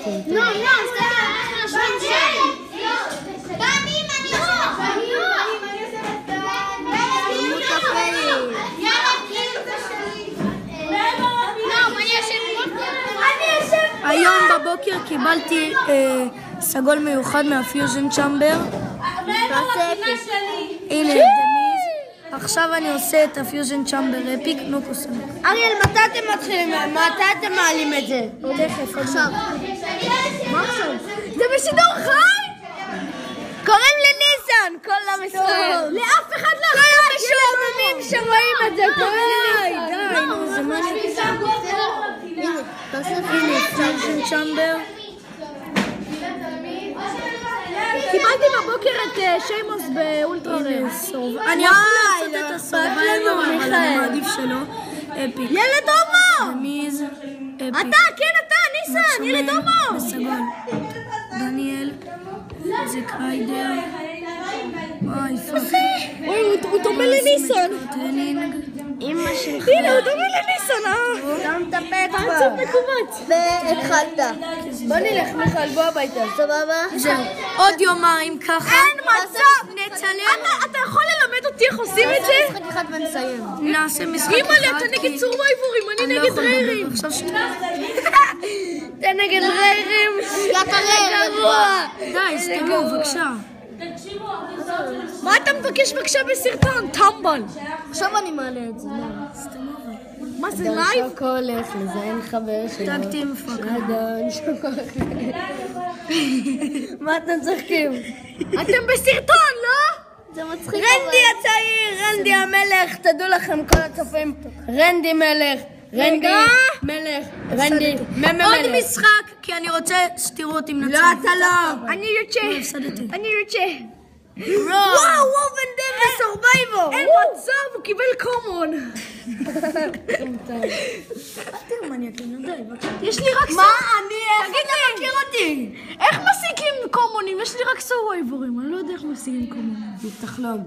No, היום בבוקר קיבלתי סגול מיוחד מהפיוז'ן צ'מבר. הנה, עכשיו אני עושה את הפיוז'ן צ'מבר אפיק, נו קוסם. אריאל, מתי אתם מתחילים? מתי אתם מעלים את זה? תכף, עכשיו. מה עכשיו? זה בשידור חי? קוראים לי ניסן, כל עם ישראל. לאף אחד לא חי. כל המשועממים שרואים את זה. די, נו, זה מה הנה, פיוז'ן צ'מבר. קיבלתי בבוקר את שיימוס באולטרה רייס. אני יכול לעשות את הסורווייבר, אבל אני מעדיף שלא. אפיק. ילד הומו! רמיז, אפיק. אתה, ניסן, ילד הומו! וסגול. דניאל, זה קריידר. וואי, פאק. אוי, הוא דומה לניסן. טרנינג. אמא שלך. הנה, הוא דומה לניסן, גם את הפט כבר. והתחלת. בוא נלך, מיכל, בוא הביתה. סבבה? זהו. עוד יומיים ככה. אין מצב! נצלם. אתה יכול ללמד אותי איך עושים את זה? משחק אחד ונסיים. נעשה משחק אחד. אימא'לה, אתה נגד צור וייבורים, אני נגד ריירים. עכשיו אתה נגד ריירים. גרוע. די, סתמו, בבקשה. מה אתה מבקש בבקשה בסרטון? טמבל. עכשיו אני מעלה את זה. מה זה לייב? שוקו הולך לזיין חבר שלו. טקטי מפקד. אדון שוקו. מה אתם צוחקים? אתם בסרטון, לא? זה מצחיק. רנדי הצעיר, רנדי המלך, תדעו לכם כל הצופים. רנדי מלך. רנדי מלך. רנדי מלך. עוד משחק, כי אני רוצה שתראו אותי מנצח. לא, אתה לא. אני יוצא. אני יוצא. וואו, וובן דבי סורבייבור. אין מצב, הוא קיבל קומון. יש לי רק מה אני? תגיד לי, מכיר אותי. איך משיגים קומונים? יש לי רק סורבייבורים. אני לא יודע איך משיגים קומונים. תחלום.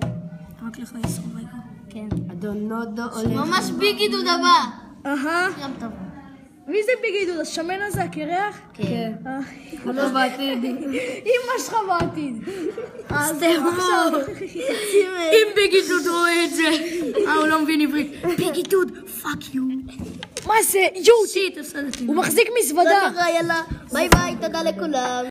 רק לך יש סורבייבור. כן. אדון נודו הולך. ממש ביגי דוד הבא. גם טוב. מי זה ביגי דוד? השמן הזה, הקרח? כן. לא בעתיד. אמא שלך בעתיד. אם ביגי דוד רואה את זה. הוא לא מבין עברית. ביגי דוד, פאק יו. מה זה? יו! שיט, הפסדתי. הוא מחזיק מזוודה. יאללה. ביי ביי, תודה לכולם.